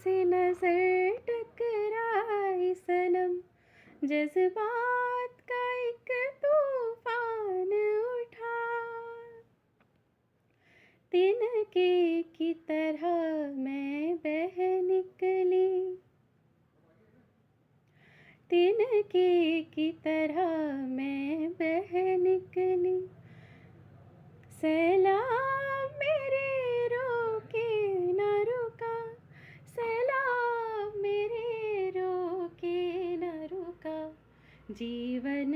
से नजर टकराई सनम, जज्बात का एक तूफान उठा। तिनके की तरह मैं बह निकली, तिनके की तरह मैं बह निकली। सैलाब मेरे रोके न रुका, सैलाब मेरे रोके न रुका। जीवन